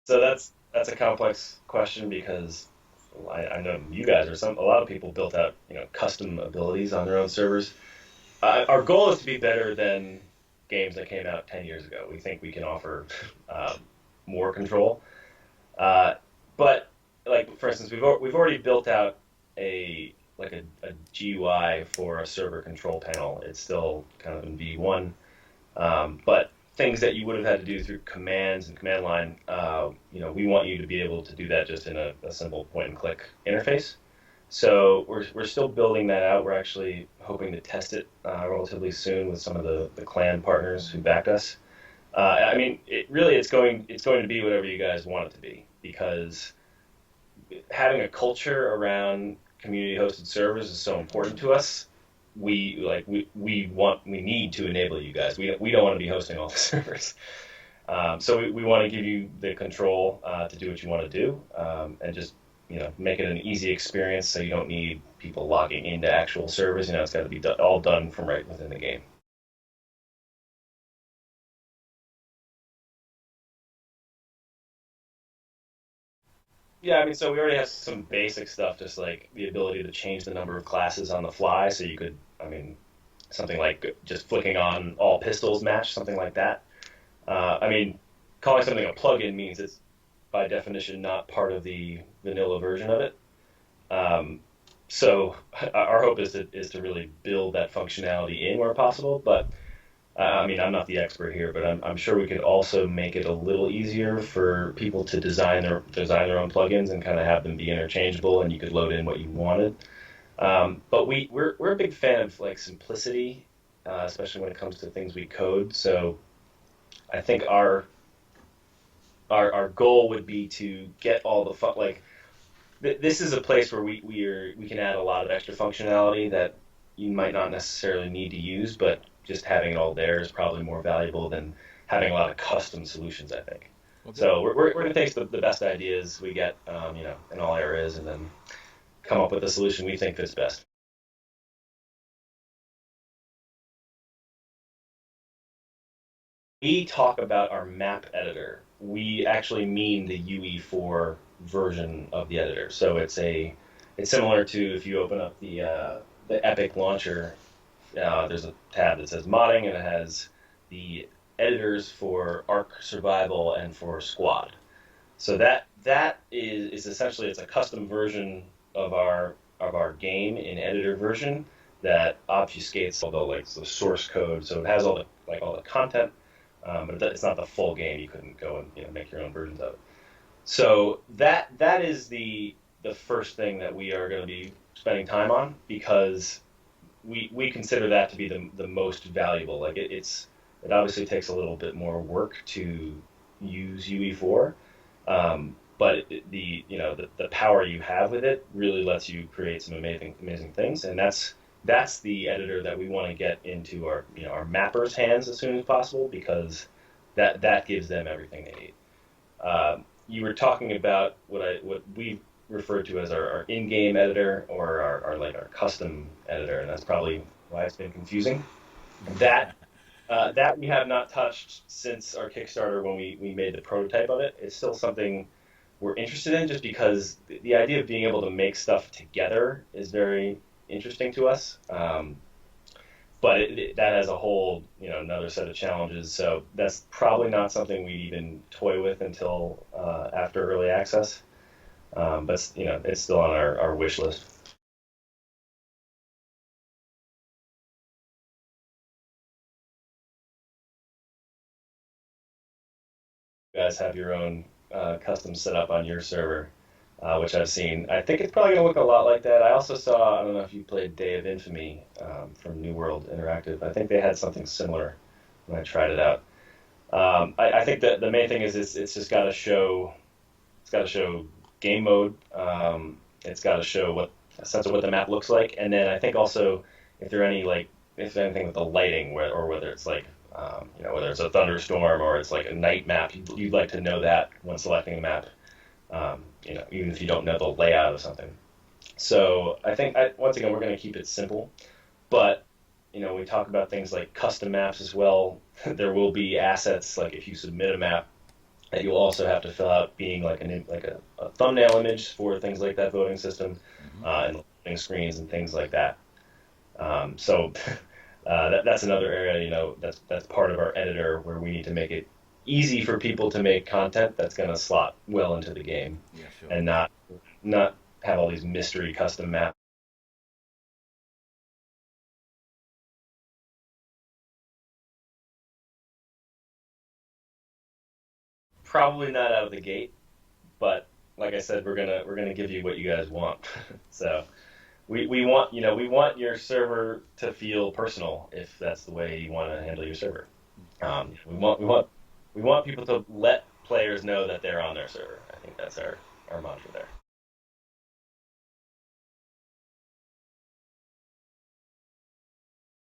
So that's a complex question because I know you guys or a lot of people built out custom abilities on their own servers. Our goal is to be better than games that came out 10 years ago. We think we can offer um, more control. Uh, but like for instance, we've already built out a GUI for a server control panel. It's still kind of in V1, but things that you would have had to do through commands and command line, we want you to be able to do that just in a simple point and click interface. So we're still building that out. We're actually hoping to test it relatively soon with some of the clan partners who back us. I mean, it's going to be whatever you guys want it to be because having a culture around community hosted servers is so important to us. We need to enable you guys. We don't want to be hosting all the servers. So we want to give you the control to do what you want to do, and just make it an easy experience so you don't need people logging into actual servers. It's got to be all done from right within the game. Yeah, I mean, so we already have some basic stuff, just like the ability to change the number of classes on the fly. So you could, I mean, something like just flicking on all pistols match, something like that. I mean, calling something a plugin means it's by definition not part of the vanilla version of it. Um, so our hope is to really build that functionality in where possible. But I mean, I'm not the expert here, but I'm sure we could also make it a little easier for people to design their own plugins and kind of have them be interchangeable, and you could load in what you wanted. But we're a big fan of like simplicity, especially when it comes to things we code. So I think our goal would be to get all the fun. Like this is a place where we can add a lot of extra functionality that you might not necessarily need to use, but just having it all there is probably more valuable than having a lot of custom solutions, I think. Well, So we're going to take the best ideas we get, in all areas, and then come up with a solution we think fits best. We talk about our map editor. We actually mean the UE4 version of the editor. So it's similar to if you open up the Epic launcher. There's a tab that says modding, and it has the editors for Ark Survival and for Squad. So that is essentially it's a custom version of our game in editor version that obfuscates all the source code. So it has all the content, but it's not the full game. You couldn't go and make your own versions of it. So that is the first thing that we are going to be spending time on because we consider that to be the most valuable. Like it obviously takes a little bit more work to use UE4, but the power you have with it really lets you create some amazing things, and that's the editor that we want to get into our mappers' hands as soon as possible because that gives them everything they need. You were talking about what we refer to as our in-game editor or our custom editor, and that's probably why it's been confusing. That that we have not touched since our Kickstarter when we made the prototype of it. It's still something we're interested in just because the idea of being able to make stuff together is very interesting to us. But that has a whole, another set of challenges. So that's probably not something we even toy with until after early access. But it's still on our wish list. You guys have your own custom setup on your server, which I've seen. I think it's probably going to look a lot like that. I also saw, I don't know if you played Day of Infamy from New World Interactive. I think they had something similar when I tried it out. I think that the main thing is it's just got to show game mode. It's got to show what a sense of what the map looks like, and then I think also if there are any like if there's anything with the lighting, or whether it's like whether it's a thunderstorm or it's like a night map, you'd like to know that when selecting a map. Even if you don't know the layout of something. So I think once again we're going to keep it simple, but we talk about things like custom maps as well. There will be assets like if you submit a map that you'll also have to fill out, being like a thumbnail image for things like that voting system, Hmm. and loading screens and things like that. So that's another area, that's part of our editor where we need to make it easy for people to make content that's going to slot well into the game, Yeah, sure. and not have all these mystery custom maps. Probably not out of the gate, but like I said, we're gonna give you what you guys want. So we want your server to feel personal, if that's the way you want to handle your server. We want people to let players know that they're on their server. I think that's our mantra there.